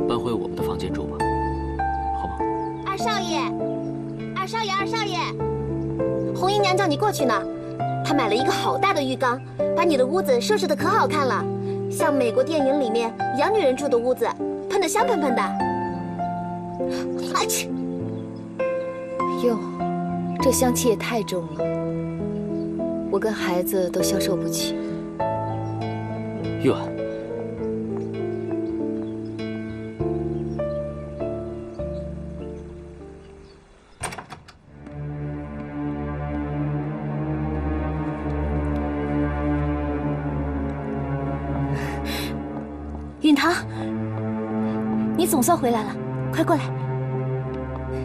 搬回我们的房间住吧，好吗？二少爷，二少爷，二少爷，红衣娘叫你过去呢。她买了一个好大的浴缸，把你的屋子收拾得可好看了，像美国电影里面洋女人住的屋子，喷得香喷喷的。啊切！哟，这香气也太重了，我跟孩子都消受不起。玉婉，允堂，你总算回来了，快过来。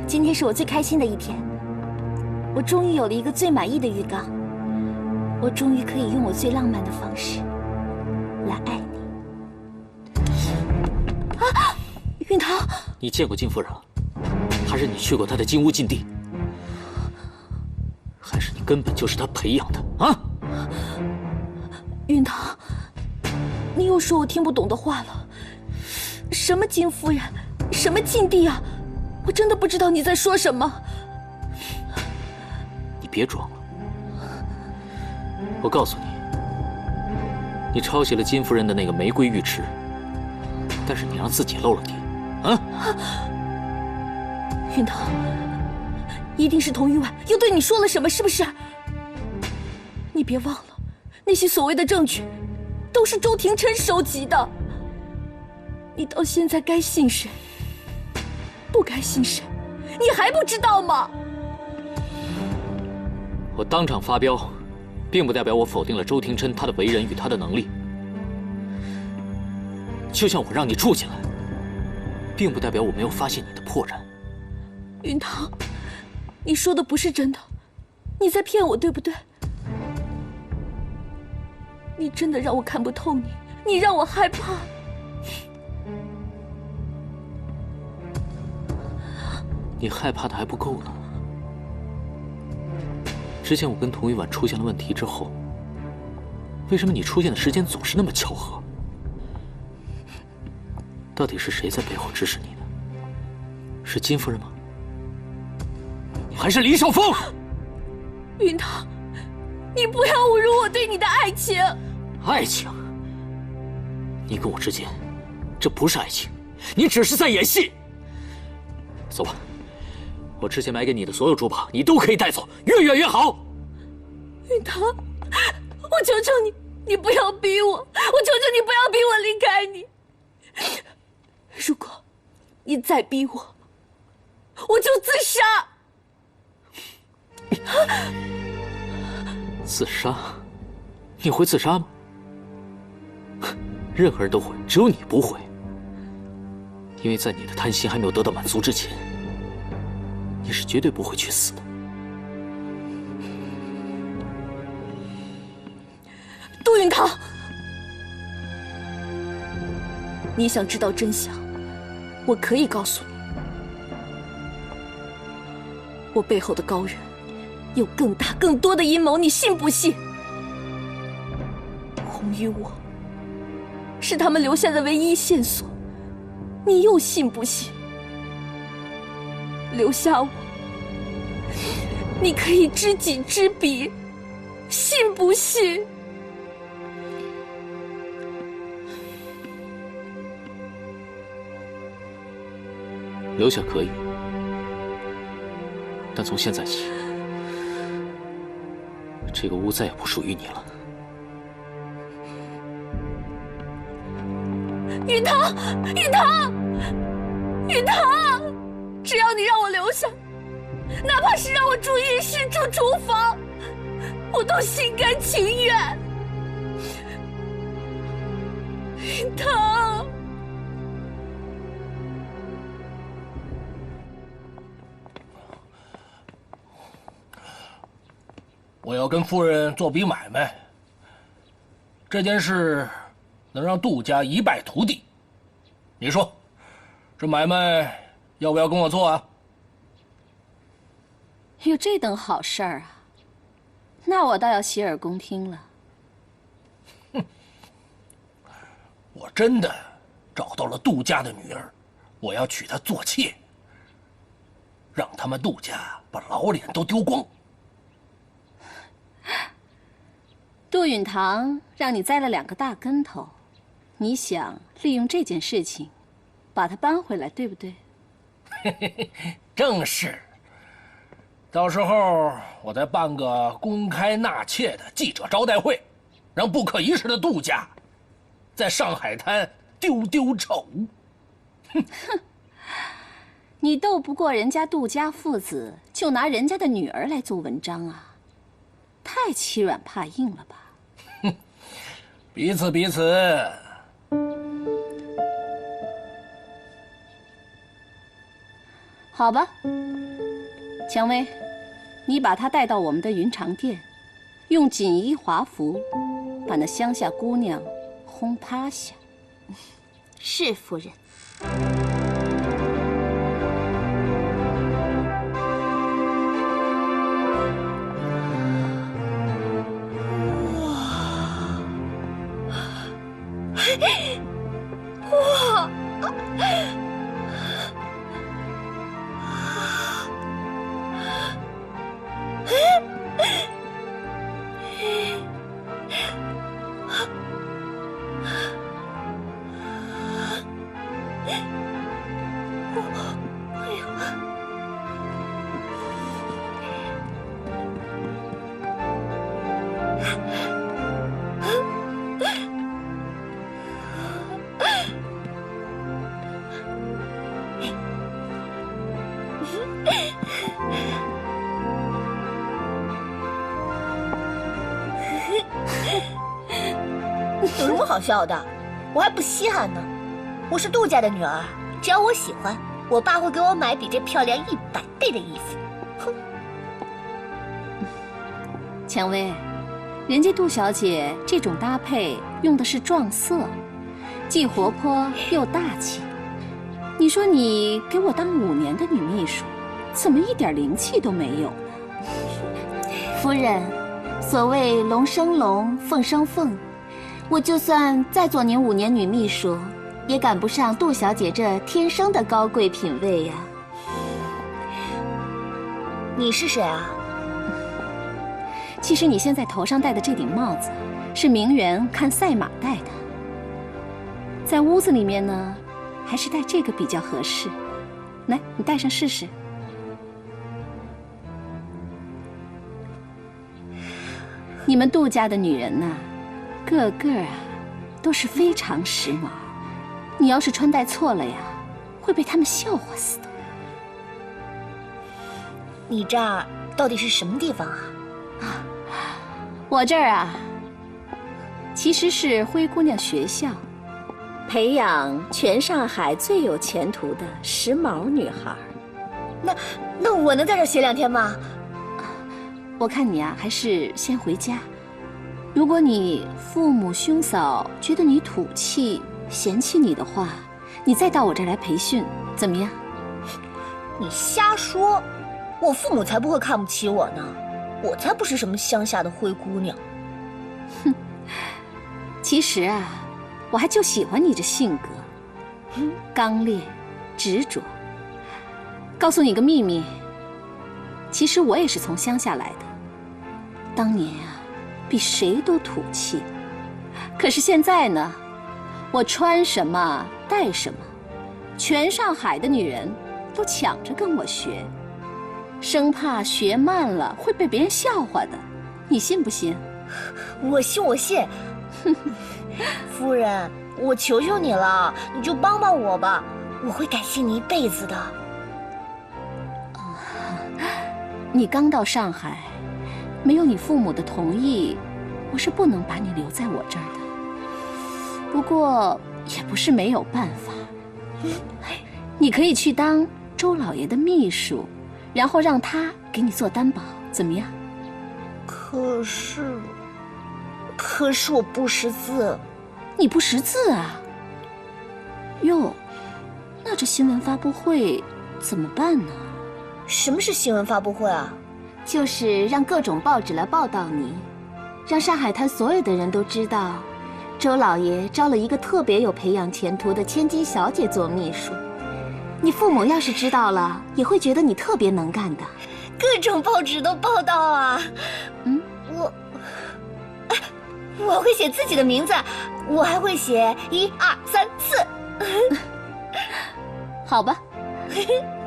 今天是我最开心的一天，我终于有了一个最满意的浴缸，我终于可以用我最浪漫的方式来爱你。啊，允堂，你见过金夫人了？还是你去过她的金屋禁地？还是你根本就是她培养的啊？允堂，你又说我听不懂的话了。什么金夫人，什么禁地啊？我真的不知道你在说什么。你别装了。我告诉你，你抄袭了金夫人的那个玫瑰浴池，但是你让自己漏了底，啊？允堂，一定是童玉婉又对你说了什么，是不是？你别忘了，那些所谓的证据，都是周廷琛收集的。你到现在该信谁，不该信谁，你还不知道吗？我当场发飙，并不代表我否定了周廷琛他的为人与他的能力。就像我让你住进来，并不代表我没有发现你的破绽。允堂，你说的不是真的，你在骗我，对不对？你真的让我看不透你，你让我害怕。你害怕的还不够呢。之前我跟童玉婉出现了问题之后，为什么你出现的时间总是那么巧合？到底是谁在背后指使你的？是金夫人吗？还是李晓峰？允堂，你不要侮辱我对你的爱情。爱情？你跟我之间，这不是爱情，你只是在演戏。走吧。我之前买给你的所有珠宝，你都可以带走，越远越好。允堂，我求求你，你不要逼我，我求求你不要逼我离开你。如果你再逼我，我就自杀。自杀？你会自杀吗？任何人都会，只有你不会。因为在你的贪心还没有得到满足之前，你是绝对不会去死的。杜允堂，你想知道真相，我可以告诉你，我背后的高人有更大更多的阴谋，你信不信？红与我是他们留下的唯一线索，你又信不信？留下我，你可以知己知彼，信不信？留下可以，但从现在起，这个屋再也不属于你了。允堂，允堂，允堂，只要你让我留下，哪怕是让我住浴室、住厨房，我都心甘情愿。允堂，我要跟夫人做笔买卖，这件事能让杜家一败涂地。你说，这买卖要不要跟我做啊？有这等好事儿啊，那我倒要洗耳恭听了。我真的找到了杜家的女儿，我要娶她做妾，让他们杜家把老脸都丢光。杜允堂让你栽了2个大跟头，你想利用这件事情把他搬回来，对不对？正是。到时候我再办个公开纳妾的记者招待会，让不可一世的杜家在上海滩丢丑。哼，你斗不过人家杜家父子，就拿人家的女儿来做文章啊，太欺软怕硬了吧？彼此。好吧，蔷薇，你把她带到我们的云长殿，用锦衣华服把那乡下姑娘轰趴下。是夫人。哇！有什么好笑的？我还不稀罕呢。我是杜家的女儿，只要我喜欢，我爸会给我买比这漂亮100倍的衣服。哼！蔷薇，人家杜小姐这种搭配用的是撞色，既活泼又大气。你说你给我当5年的女秘书，怎么一点灵气都没有呢？夫人，所谓龙生龙，凤生凤，我就算再做您5年女秘书，也赶不上杜小姐这天生的高贵品味呀。你是谁啊？其实你现在头上戴的这顶帽子，是名媛看赛马戴的。在屋子里面呢，还是戴这个比较合适。来，你戴上试试。你们杜家的女人呐，个个啊都是非常时髦。你要是穿戴错了呀，会被他们笑话死的。你这儿到底是什么地方啊？我这儿啊，其实是灰姑娘学校，培养全上海最有前途的时髦女孩。那我能在这儿歇2天吗？我看你啊，还是先回家。如果你父母兄嫂觉得你土气，嫌弃你的话，你再到我这儿来培训，怎么样？你瞎说，我父母才不会看不起我呢，我才不是什么乡下的灰姑娘。哼，其实啊，我还就喜欢你这性格，刚烈、执着。告诉你个秘密，其实我也是从乡下来的，当年啊，比谁都土气。可是现在呢，我穿什么戴什么，全上海的女人都抢着跟我学，生怕学慢了会被别人笑话的，你信不信？我信，我信。夫人，我求求你了，你就帮帮我吧，我会感谢你一辈子的。你刚到上海，没有你父母的同意，我是不能把你留在我这儿的。不过也不是没有办法，你可以去当周老爷的秘书，然后让他给你做担保，怎么样？可是我不识字。你不识字啊？哟，那这新闻发布会怎么办呢？什么是新闻发布会啊？就是让各种报纸来报道你，让上海滩所有的人都知道，周老爷招了一个特别有培养前途的千金小姐做秘书，你父母要是知道了，也会觉得你特别能干的。各种报纸都报道啊。我会写自己的名字，我还会写1、2、3、4。好吧，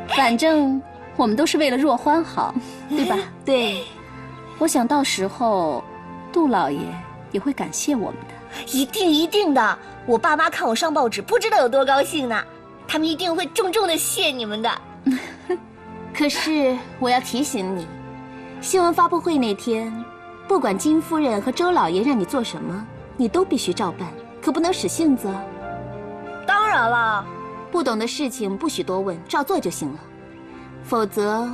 反正我们都是为了若欢好，对吧？对，我想到时候，杜老爷也会感谢我们的。一定的。我爸妈看我上报纸，不知道有多高兴呢。他们一定会重重的谢你们的。可是我要提醒你，新闻发布会那天，不管金夫人和周老爷让你做什么，你都必须照办，可不能使性子哦。当然了，不懂的事情不许多问，照做就行了。否则，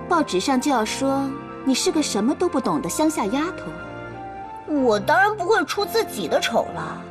报纸上就要说你是个什么都不懂的乡下丫头。我当然不会出自己的丑了。